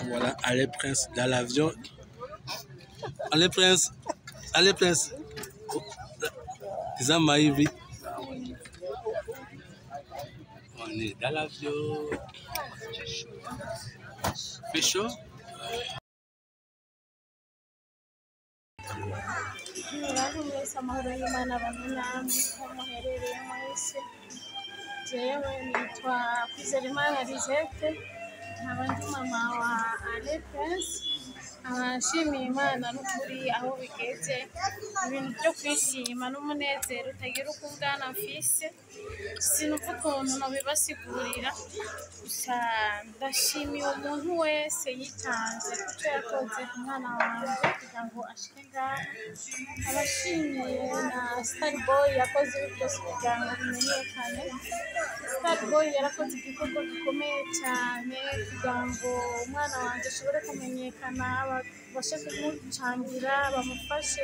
Voilà, allez Prince dans l'avion. Allez Prince. Allez Prince. Ça m'a vite. On est dans l'avion. Fait chaud? Jewe nitwa Kwizerimana Lisette, nkaba ndi mama wa Ale Prince. Abashimiye Imana n'ukuri aho bigeze, ibintu byo kwishima n'umunezero utagira uko ungana mfise, sinumva ukuntu nobibasigurira. Gusa ndashimiye umuntu wese yitanze kuco yakoze ku mwana wanje kugira ngo ashike ngaha. Abashimiye na Starboy yakoze ibi byose kugira ngo bimenyekane. Starboy yarakoze igikorwa gikomeye cyane kugira ngo umwana wanje ashobore kumenyekana, bashe kumucangira bamufashe.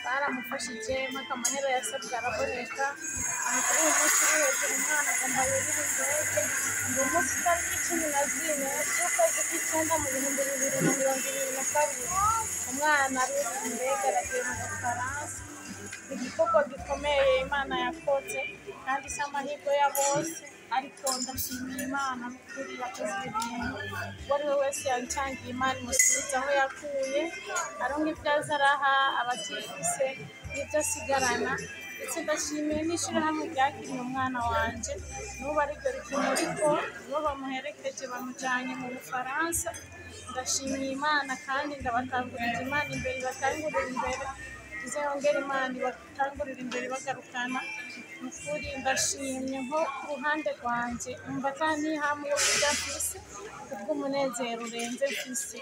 Baramufashije mpaka amahera yasabwe araboneka. Aha kuri uyu munsi uri hejuru umwana agomba yurire indege. Uyu munsi itariki 14 z'ukwezi kw'Icyenda mu 2022 umwana arurira indege aragiye mu Bufaransa. Igikorwa gikomeye Imana yakoze kandi si amahirwe ya bose, ariko ndashimiye Imana n'ukuri yakoze ibintu. Uwo ari we wese yancangiye Imana imusubiza aho yakuye, aronka ibyo aza araha abatifise n'ibyo asigarana. Ndetse ndashimiye n'ishirahamwe ryakiriye umwana wanje, n'ubu ariryo rikimuriko, nibo bamuherekeje bamujanye mu Bufaransa. Ndashimiye Imana kandi ndabatangurira Imana imbere, batangurira imbere, izongera Imana ibatangurira imbere bagarukana. Nukuri ndashimye nko ku ruhande rwanje, umva atanihamwe yo kurya mfise kubw'umunezero urenze mfise.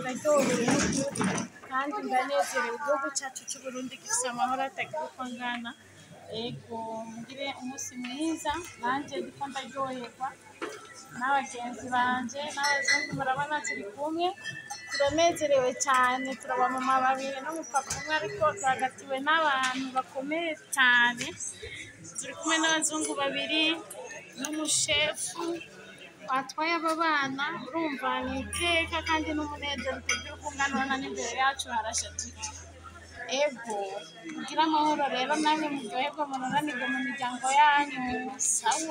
Ndaryohewe n'ukuri kandi ndanezerewe. Igihugu cyacu c'Uburundi gifise amahoro atagira uko angana. Ego mugire umunsi mwiza, nanje ndiko ndaryoherwa n'abagenzi banje n'abazungu murabona turi kumwe, turanezerewe cyane. Turabamama babiri n'umupapa umwe, ariko twagatiwe n'abantu bakomeye cyane. Turi kumwe n'abazungu babiri n'umushefu batwaye aba bana. Urumva ni iteka kandi n'umunezero utagira uko ungana, n'imbere yacu harashajije. Ego mugire amahoro rero, namwe muryoherwe munoranirwe mu miryango yanyu. Sawa.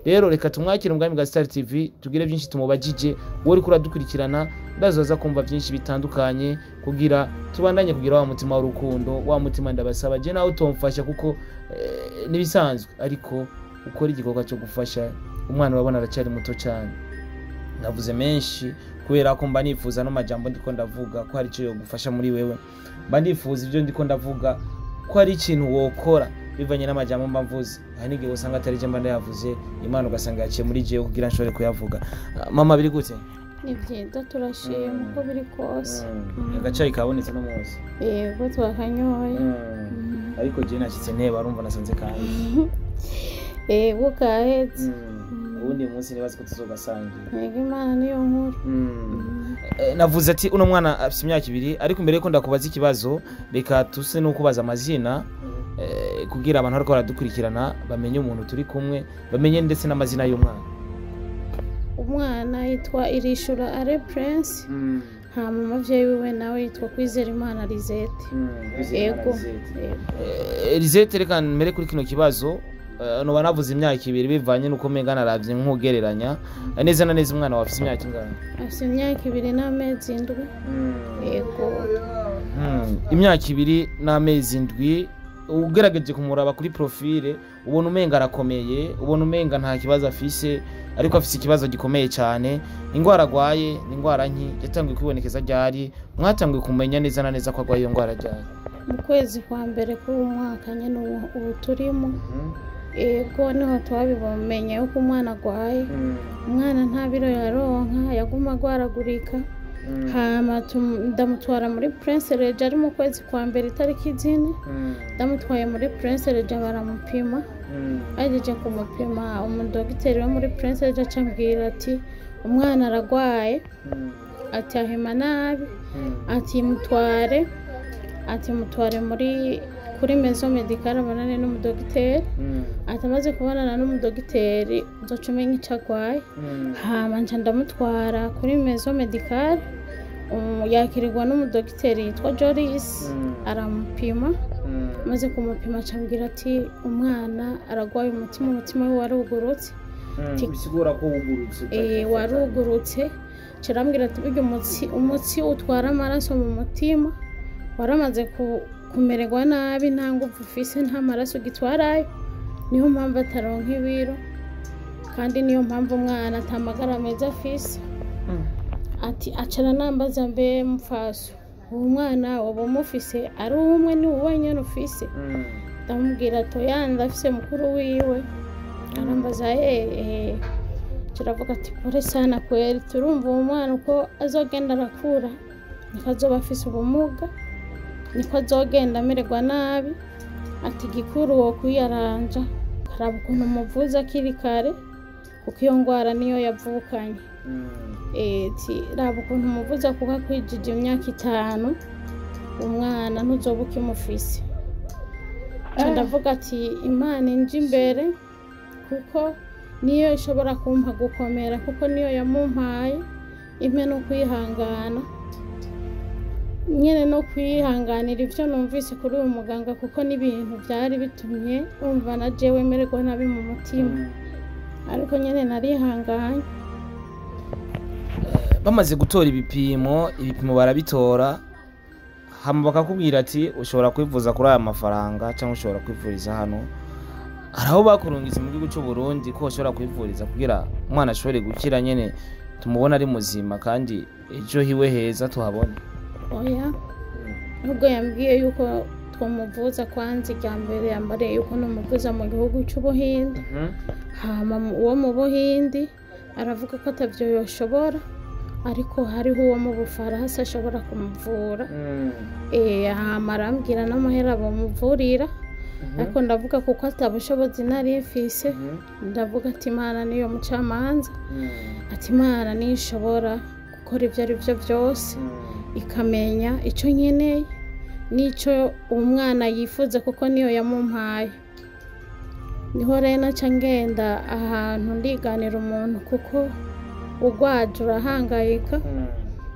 Rero reka tumwakire Umwami bwa Star TV, tugire byinshi tumubajije. Wowe uri kuradukurikirana ndazoza kumva byinshi bitandukanye kugira tubandanye kugira wa mutima w'urukundo, wa mutima ndabasaba je nawe utomfasha kuko nibisanzwe, ariko ukora igikorwa cyo gufasha umwana wabona aracari muto cyane. Navuze menshi kubera ko mba nifuza no majambo ndiko ndavuga ko hari cyo yo gufasha muri wewe. Mba ndifuza ibyo ndiko ndavuga ko hari ikintu wokora bivanye n'amajambo mba mvuze. Hari n'igihe usanga atari je mba ndayavuze, Imana ugasanga yaciye muri jewe kugira nshobore kuyavuga. Mama biri gute? Ni byiza, turashima uko biri kose. Agacayi kabonetse no munsi. Yego twakanyoye. Ariko je nashyitse nteba, arumva nasanze kandi. Yego kahetse. Ubundi munsi nibaze ko tuzogasangira. Yego Imana niyo nkuru. Navuze ati uno mwana afite imyaka 2, ariko mbere yuko ndakubaza ikibazo reka tuse no kubaza amazina kugira abantu ariko baradukurikirana bamenye umuntu turi kumwe, bamenye ndetse n'amazina y'umwana. Umwana yitwa Irishura Ale Prince. Hama umuvyeyi wiwe nawe yitwa Kwizerimana Lisette. Yego. Lisette, reka mbere kuri kino kibazo no banavuze imyaka 2 bivanye nuko menga naravye nkugereranya neza na neza. Umwana wafise imyaka ingana? Afise imyaka 2 n'amezi 7. Yego. Imyaka 2 n'amezi 7. Ugerageje kumuraba kuri profile ubona umenga arakomeye, ubona umenga nta kibazo afise, ariko afise ikibazo gikomeye cyane. Ingwara agwaye ni ingwara nki yatangiye kwibonekeza ryari? Mwatangiye kumenya neza na neza ko agwaye iyo ngwara ryari? Mu kwezi kwa mbere k'uyu mwaka nyene ubu turimo. Ego niho twabimenye uko umwana agwaye. Umwana nta biro yaronka, yaguma agwaragurika. Hama ndamutwara muri Prince Regis ari mu kwezi kwa mbere itariki 4. Ndamutwaye muri Prince Regis baramupima. Ajeje kumupima, umudogiteri wo muri Prince Regis acambwira ati umwana aragwaye, ati ahema nabi, ati mutware ati mutware kuri maison médicale abonane n'umudogiteri ati amaze kubonana n'umudogiteri uzoca umenya icyo arwaye hama nca ndamutwara kuri maison médicale yakirirwa n'umudogiteri yitwa Joris aramupima maze kumupima acambwira ati umwana aragwaye umutima we warugurutse bisigura ko wugurutse warugurutse carambwira ati burya umutsi utwara amaraso mu mutima waramaze kumererwa nabi nta nguvu ufise nta maraso gitwarayo niyo mpamvu ataronka ibiro kandi niyo mpamvu umwana atamagara meza afise ati acara nambaza mbe mfaso uwo mwana waba umufise ari umwe ni wowe nyene ufise ndamubwira ati oya ndafise mukuru wiwe arambaza kiravuga ati pole sana kweli turumva uwo mwana uko azogenda arakura niko azoba afise ubumuga niko azogenda amererwa nabi ati gikuru wo kwiyaranja karaba ukuntu umuvuza akiri kare kuko iyo ngwara niyo yavukanye raba ukuntu umuvuza kuko akwijije imyaka 5 umwana ntuzoba ukimufise ndavuga ati imana inje imbere kuko niyo ishobora kumpa gukomera kuko niyo yamumpaye impe no kwihangana nyene no kwihanganira ivyo numvise kuri uyu muganga kuko n'ibintu byari bitumye umva na jewe mererwa nabi mu mutima ariko nyene narihanganye. Bamaze gutora ibipimo barabitora hama bakakubwira ati ushobora kwivuza kuri aya mafaranga cyangwa ushobora kwivuriza hano. Araho bakurungiza mu gihugu cy'u Burundi ko ushobora kwivuriza kugira umwana ashobore gukira nyene tumubona ari muzima kandi ejo hiwe heza tuhabone. Oya nubwo yambwiye yuko twamuvuza kwanza ijya mbere yambariye yuko numuvuza mu gihugu cy'u Buhindi hama uwo mu Buhindi aravuga ko atavyo yoshobora ariko hariho uwo mu Bufaransa ashobora kumuvura hama arambwira n'amahera bamuvurira ariko ndavuga kuko atabushobozi nari mfise ndavuga ati Imana niyo mucamanza ati Imana nishobora gukora ivyo ari byo byose ikamenya icyo nkeneye n'icyo umwana yifuza kuko niyo yamumpaye. Niho rero naca ngenda ahantu ndiganira umuntu kuko ugwaje urahangayika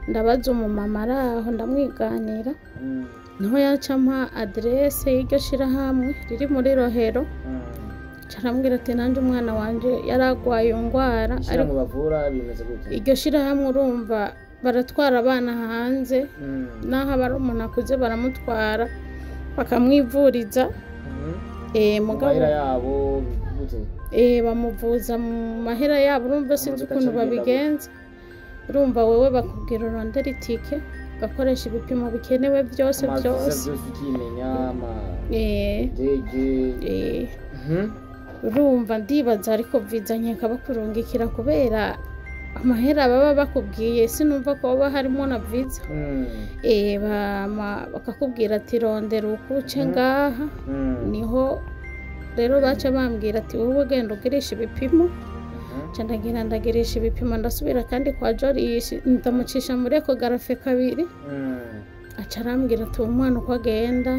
ndabaza umumama araho ndamwiganira niho yacampa adresse y'iryo shirahamwe riri muri Rohero carambwira ati nanje umwana wanje yaragwaye ingwara ariko bavura bimeze gute iryo shirahamwe urumva baratwara abana hanze naho abari umuntu akuze baramutwara bakamwivuriza mugabo yabo bamuvuza mu mahera yabo urumva sinzi ukuntu babigenza urumva wewe bakubwira urondera itike gakoresha ibipimo bikenewe byose urumva ndibaza ariko viza nkeka bakurungikira kubera amahera baba bakubwiye sinumva ko baba harimo na viza bakakubwira ati rondera ukuce ngaha niho rero baca bambwira ati wowe genda ugirisha ibipimo ndagirisha ibipimo ndasubira kandi kwa Joris ndamucisha muri ekogarafe 2 aca arambwira ati umwana uko agenda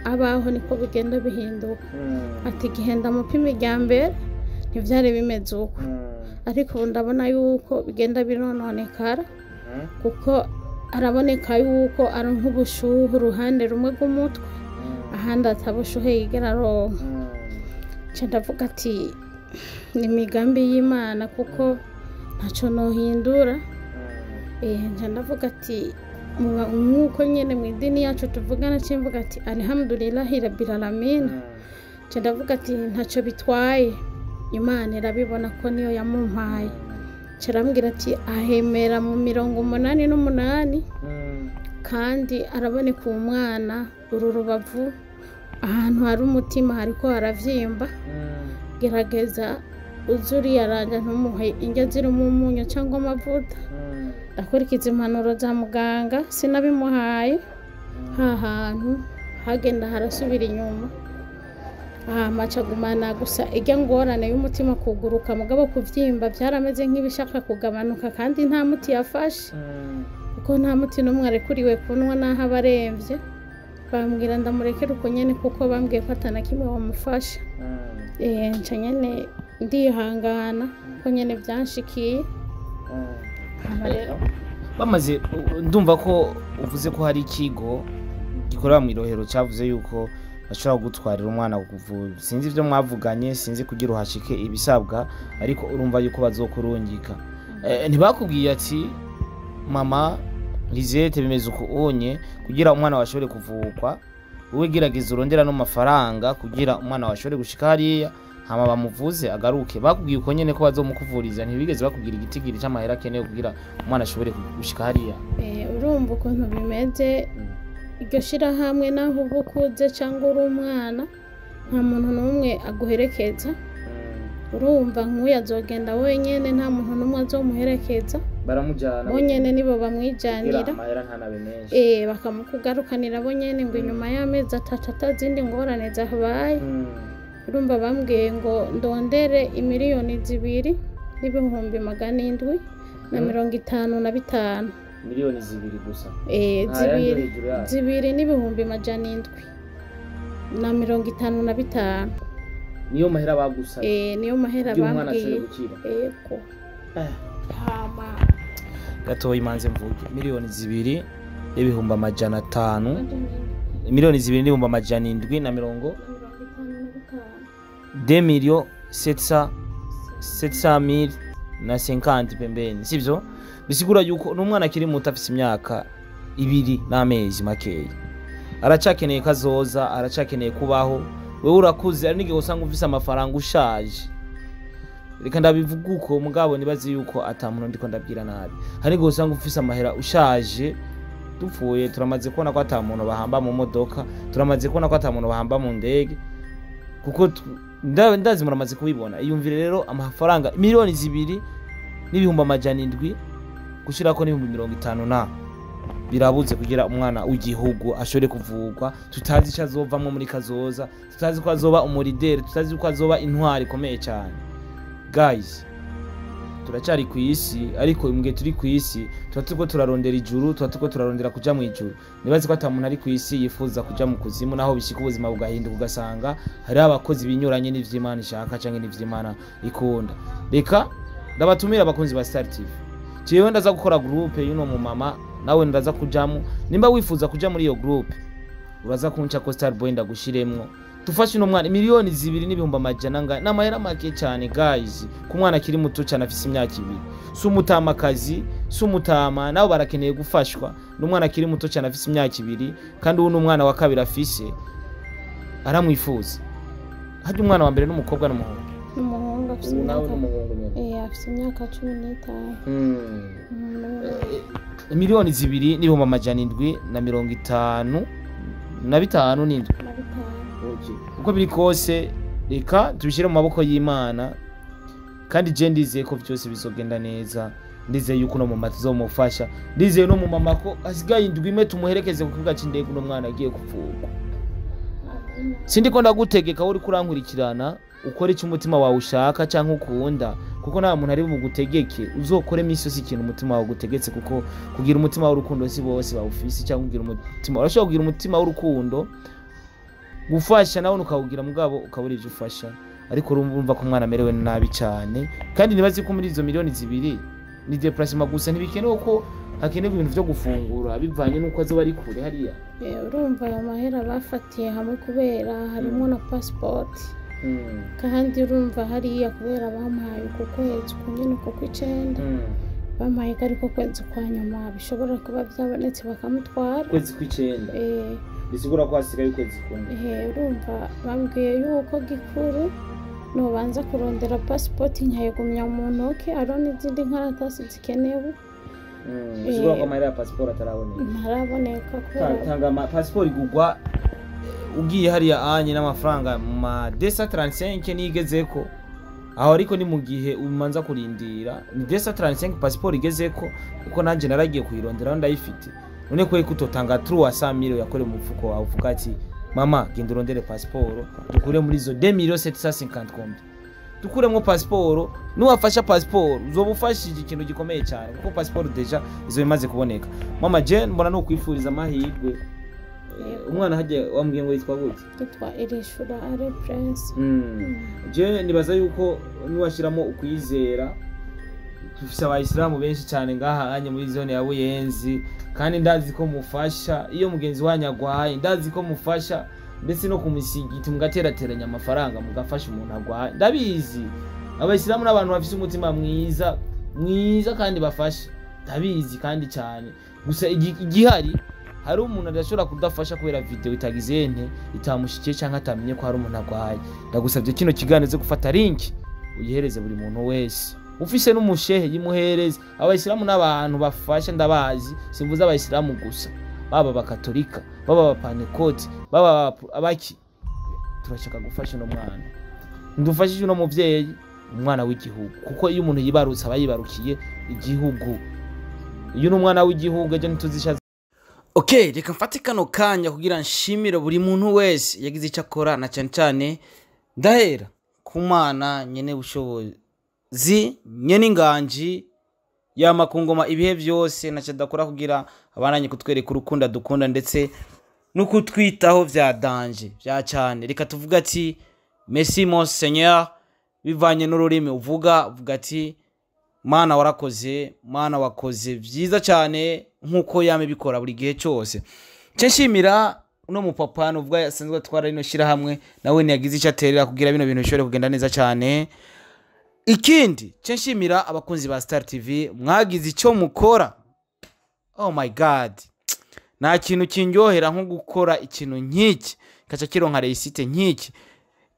abaho niko bigenda bihinduka ati gihenda mupima irya mbere ntivyari bimeze uko ariko ubu ndabona yuko bigenda birononekara kuko araboneka yuko ari nk'ubushuhe uruhande rumwe rw'umutwe ahandi atabushuhe yigera aronka nca ndavuga ati ni imigambi y'Imana kuko ntaco nohindura nca ndavuga ati nk'uko nyene mu idini yacu tuvugana cimvuga ati alhamdulillahi rabbil alamin nca ndavuga ati ntaco bitwaye Imana irabibona ko niyo yamumpaye carambwira ati ahemera mu 88 kandi araboneka umwana uru rubavu ahantu hari umutima hariko haravyimba gerageza uzuri yaranja ntumuhe indya zirimo umunyu cyangwa amavuta akurikiza impanuro za muganga sinabimuhaye hantu hagenda harasubira inyuma macagumana gusa ijya ngorane y'umutima kuguruka mugabo kuvyimba byarameze nk'ibishaka kugabanuka kandi nta muti yafashe kuko nta muti n'umwe arekuriwe kunwa naho abaremvye bambwira ndamurekera uko nyene kuko bambwiye ko atana kimwe bamufasha nca nyene ndihangana ko nyene byanshikiye rero bamaze ndumva ko uvuze ko hari ikigo gikorera mu Irohero cyavuze yuko bashobora gutwarira umwana kuvuza sinzi ivyo mwavuganye sinzi kugira uhashike ibisabwa ariko urumva yuko bazokurungika ntibakubwiye ati mama Lizette bimeze uko onye kugira umwana washobore kuvukwa wowe gerageza urondera no mafaranga kugira umwana washobore gushika hariya hama bamuvuze agaruke bakubwiye uko nyene ko bazomukuvuriza ntibigeze bakubwira igitigiri cy'amahera akeneye kugira umwana ashobore gushika hariya urumva ukuntu bimeze iryo shira hamwe naho ubukuze cyangwa uri umwana nta muntu n'umwe aguherekeza urumva nk'uyu azogenda wenyene nta muntu n'umwe azomuherekeza baramujana bonyene nibo bamwijanira amahera ntanabe menshi bakamukugarukanira bonyene ngo inyuma y'amezi 3 atazindi ngorane zabaye urumva bambwiye ngo ndondere imiliyoni 2 n'ibihumbi 755 miliyoni 2 gusa 2 n'ibihumbi 755 niyo mahera bagusaba niyo mahera bambwiye yego gatoyi manze mvuge miliyoni 2 n'ibihumbi 500 miliyoni 2 n'ibihumbi 750 2 millions 700,000 na 50 pembeni sivyo bisigura yuko n'umwana akiri muto afise imyaka 2 n'amezi makeya aracakeneye kazoza aracakeneye kubaho wewe urakuze ari nige usanga ufise amafaranga ushaje reka ndabivuga uko mugabo nibazi yuko atamuntu ndiko ndabwira nabi hari nige usanga ufise amahera ushaje dupfuye turamaze kubona ko atamuntu bahamba mu modoka turamaze kubona ko atamuntu bahamba mu ndege kuko ndazi muramaze kubibona iyumvire rero amafaranga miliyoni 2 n'ibihumbi 700 gushira ko n'ibihumbi 50 na birabuze kugira umwana w'igihugu ashobore kuvugwa tutazi icyo azovamwe muri kazoza tutazi ko azoba umurideri tutazi ko azoba intwari ikomeye cyane guys turacari ku isi ariko imwe turi ku isi tuko turarondera ijuru tuko turarondera kuja mu ijuru nibazi ko atamuntu ari ku isi yifuza kuja mu kuzimu naho bishika ubuzima bugahinduka ugasanga hari abakozi binyuranye n'ivy'Imana ishaka canke n'ivy'Imana ikunda reka ndabatumira abakunzi ba Star TV jewe ndaza gukora groupe y'uno mu mama nawe ndaza kujamo nimba wifuza kuja muri iyo groupe uraza kunca ko Star Boy ndagushiremwo tufashe no mwana miliyoni 2 n'ibihumbi 500 n'amahera make cyane guys ku mwana kiri muto cyane afise imyaka 2 si umutamakazi si umutama nawe barakeneye gufashwa n'umwana kiri muto cyane afise imyaka 2 kandi uwo n'umwana wa kabiri afise aramwifuza hadi umwana wa mbere n'umukobwa n'umuhungu afise afise imyaka 15 miliyoni 2 n'ibihumbi 750 na 5 n'indwi uko biri kose reka tubishire mu maboko y'Imana kandi je ndizeye ko byose bizogenda neza ndizeye yuko no mu mati zomufasha ndizeye no mu mama ko asigaye indwi imwe tumuherekeze ku kibuga c'indege no mwana agiye kuvugwa sindiko ndagutegeka uri kurankurikirana ukora icyo umutima wawe ushaka cyangwa ukunda kuko nta muntu ari bugutegeke uzokore imisi yose ikintu umutima wawe gutegetse kuko kugira umutima w'urukundo si bose bawufise cyangwa kugira umutima urashobora kugira umutima w'urukundo gufasha nawe ukawugira mugabo ukabura ivyo ufasha ariko urumva ko umwana amerewe nabi cyane kandi nibazi ko muri izo miliyoni 2 ni déplacement gusa ntibikenewe ko hakenewe ibintu byo gufungura bivanye nuko azoba ari kure hariya urumva ayo mahera bafatiye hamwe kubera harimo na passport kandi urumva hariya kubera bampaye ku kwezi kunyene ku kw'icenda bampaye ariko kwezi kwa nyuma bishobora kuba byabonetse bakamutwara kwezi kw'icenda bisigura ko hasigaye ukwezi kumwe urumva bambwiye yuko gikuru nobanza kurondera passport nkayegumya mu ntoke arone izindi nkaratasi zikenewe bisigura ko amahera ya passport ntaraboneka tanga passport igugwa ugiye hariya anye n'amafaranga ma 235 nigezeko aho ariko ni mu gihe umanza kurindira ni 235 passport igezeko kuko nanje naragiye kuyirondera ndayifite none ko ikutotanga 300,000 yakore mu mfuko wawe uvuga ati mama genda urondere passport dukure muri zo 2,750 kombi dukuremo passport nuwafasha passport uzobufashije ikintu gikomeye cyane kuko passport deja izo bimaze kuboneka mama Jane mbona no kwifuriza amahirwe umwana hajye wambwiye ngo yitwa gute? Yitwa Irishura Ale Prince. Je nibaza yuko niwashiramo ukwizera tufise abayisilamu benshi cyane ngaha anye muri zone ya Buyenzi, kandi ndazi ko mufasha iyo mugenzi wanyu agwaye, ndazi ko mufasha ndetse no kumusigiti mugaterateranya amafaranga mugafasha umuntu agwaye. Ndabizi abayisilamu n'abantu bafise umutima mwiza kandi bafasha, ndabizi kandi cyane. Gusa igihari hari umuntu adashobora kudafasha kubera video itagize ente itamushikiye cyangwa atamenye ko hari umuntu agwaye. Ndagusabye kino kiganiro gufata link uyihereze buri muntu wese, ufise n'umushehe yimuhereze. Abayisilamu n'abantu bafasha ndabazi, simvuze abayisilamu gusa, baba abakatolika, baba abapantekote, baba abaki. Turashaka gufasha no mwana, ndufashije no muvyeyi, umwana w'igihugu, kuko iyo umuntu yibarutse aba yibarukiye igihugu. Iyo n'umwana w'igihugu ejo ntituzisha. Okay, reka mfate kano kanya kugira nshimire buri muntu wese yagize icyo akora, na cyane cyane ndahera ku Mana nyene bushobozi, nyene inganji yamakungoma ibihe byose, na cyadakora kugira abananye kutwereka urukundo dukunda ndetse no kutwitaho vya danger vya cyane. Reka tuvuga ati merci mon Seigneur, bivanye n'ururimi uvuga ati Mana warakoze, Mana wakoze byiza cyane nkuko yame bikora buri gihe cyose. Nshimira uno mupapa nuvuga yasanzwe twara rino shira hamwe, nawe niyagize icyo aterera kugira bino bintu bishobore kugenda neza cyane. Ikindi nshimira abakunzi ba Star TV, mwagize icyo mukora. Oh my god, nta kintu kinjohera nko gukora ikintu nk'iki kaca kironka reisite nk'iki.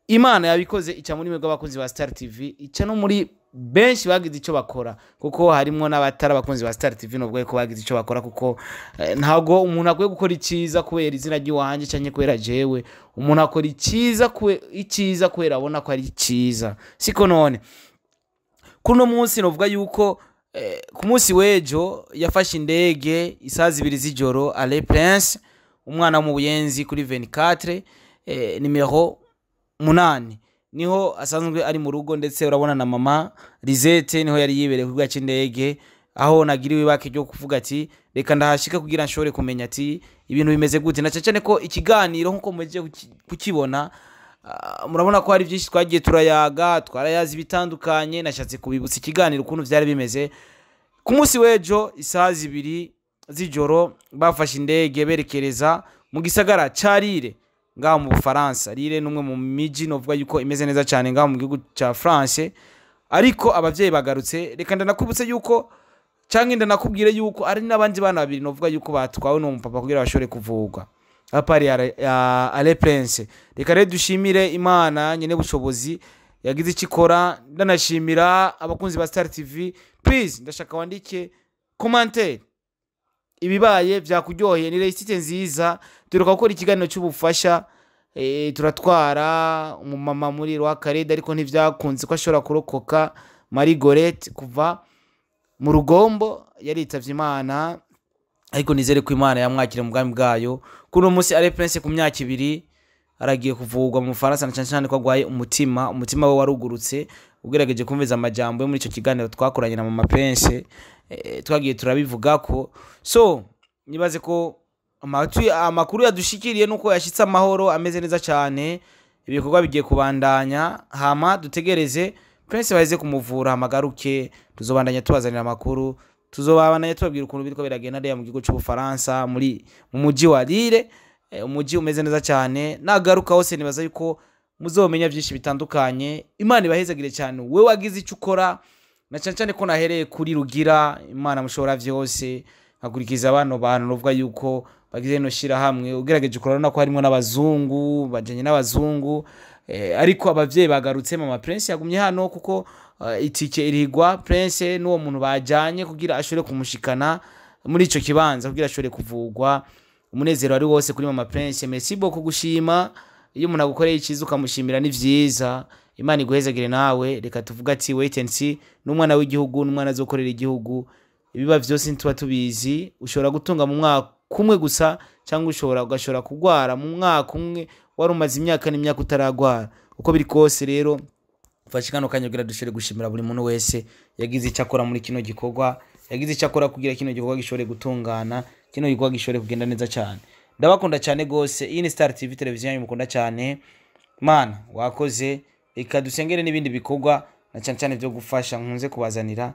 Imana yabikoze ica muri mwe bw'abakunzi ba Star TV, ica no muri benshi bagize icyo bakora, kuko harimo n'abatara abakunzi ba Star TV nubwo ko bagize icyo bakora, kuko ntago umuntu akwiye gukora iciza kubera izina ry'uwanje cyanye kubera jewe. Umuntu akora iciza kubera abona ko ari ciza, siko none. Kuno munsi novuga yuko ku munsi wejo yafashe indege isaha 2 z'ijoro Ale Prince, umwana mu Buyenzi kuri 24 numero 8 niho asanzwe ari mu rugo, ndetse urabona na mama Lizette niho yari yibereye ku gace indege, aho nagiriwe bake ryo kuvuga ati reka ndahashika kugira nshobore kumenya ati ibintu bimeze gute. Na cyane ko ikiganiro nkuko mugiye kukibona, murabona ko hari byinshi twagiye turayaga, twarayazi bitandukanye. Nashatse kubibutsa ikiganiro ukuntu byari bimeze. Ku munsi wejo isaha 2 z'ijoro bafashe indege berekereza mu gisagara ca Lille ngaho mu Bufaransa. Lille numwe mu miji novuga yuko imeze neza cyane ngaho mu gihugu ca France, ariko abavyeyi bagarutse. Reka ndanakubutse yuko canke ndanakubwire yuko ari nabandi bana babiri novuga yuko batwawe no mupapa kugira bashobore kuvugwa apari ya Ale Prince. Reka rero dushimire Imana nyene bushobozi yagize ikikora. Ndanashimira abakunzi ba Star TV, please ndashaka wandike commentaire ibibaye byakuryoheye, ni reisite nziza. Turuka gukora ikiganiro cy'ubufasha, turatwara umumama muri Rwakarede ariko ntivyakunze ko ashobora kurokoka. Marie Gorette kuva mu Rugombo yaritavye Imana, ariko nizere ko Imana yamwakira mu bwami bwayo. Kuno munsi Ale Prince ku myaka 2 aragiye kuvugwa mu Faransa, na cyane ko agwaye umutima we warugurutse. Ugerageje kumveza amajambo yo muri ico kiganiro twakoranye na mama Prince, twagiye turabivuga ko. So nibaze ko amakuru yadushikiriye nuko yashitse amahoro ameze neza cyane, ibikorwa bigiye kubandanya. Hama dutegereze Prince baheze kumuvura amagaruke, tuzobandanya tubazanira amakuru, tuzobandanya tubabwira ukuntu biriko biragenda mu gihugu cy'Ubufaransa mu muji wa Lille. Umuji umeze neza cyane. Nagaruka hose nibaza yuko muzomenya byinshi bitandukanye. Imana ibahezagire cyane we wagize icyo ukora, na cyane ko nahereye kuri Rugira. Imana mushobora vyose nkagurikiza abantu novuga yuko bagize no shira hamwe. Ugerageje kurana ko harimo n'abazungu, bajanye n'abazungu, ariko abavyeyi bagarutse. Mama Prince yagumye hano kuko itike irigwa. Prince n'uwo muntu bajanye kugira ashobore kumushikana muri ico kibanza kugira ashobore kuvugwa. Umunezero ari wose kuri Mama Prince. Merci beaucoup gushima. Iyo umuntu agukoreye ikiza ukamushimira ni vyiza. Imana iguhezagire nawe. Reka tuvuga ati wait and see, n'umwana w'igihugu n'umwana azokorera igihugu. Ibiba vyose ntitwa tubizi. Ushobora gutunga mu mwaka kumwe gusa, cyangwa ugashobora kugwara mu mwaka umwe wari umaze imyaka n'imyaka utaragwara. Uko biri kose rero fashikano kanyogira dushire gushimira buri muntu wese yagize icyo akora muri kino gikorwa, yagize icyo akora kugira kino gikorwa gishobore gutungana, kino gikorwa gishobore kugenda neza cyane. ndabakunda cyane gose. Iyi ni Star TV televiziyo yanyu mukunda cyane. Mana wakoze, reka dusengere n'ibindi bikorwa na cyane cyane byo gufasha nkunze kubazanira.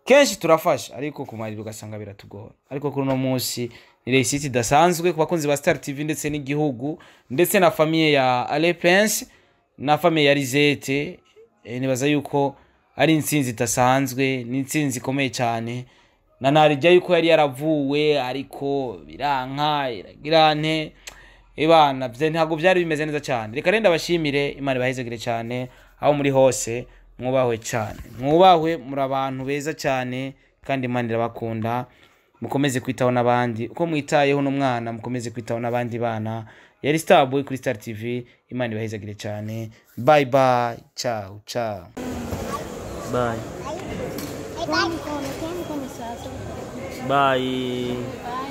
Kenshi turafasha ariko kumarira ugasanga biratugora. Ariko kuri no munsi ni resiti dasanzwe ku bakunzi ba Star TV ndetse n'igihugu ndetse na famille ya Ale Prince na famille ya Rizete. Nibaza yuko ari insinzi dasanzwe, ni insinzi ikomeye cyane. Na narijya yuko yari yaravuwe ariko biranka iragirane ibana bye ntago byari bimeze neza cyane. Reka renda bashimire, Imana bahezegere cyane aho muri hose, mwubahwe cyane, mwubahwe muri abantu beza cyane kandi Imana irabakunda. Mukomeze kwitaho nabandi uko mwitayeho n'umwana, mukomeze kwitaho nabandi bana. Yari Starboy kuri Star TV. Imana ibahezagire cyane. Bye bye, ciao ciao, bye bye.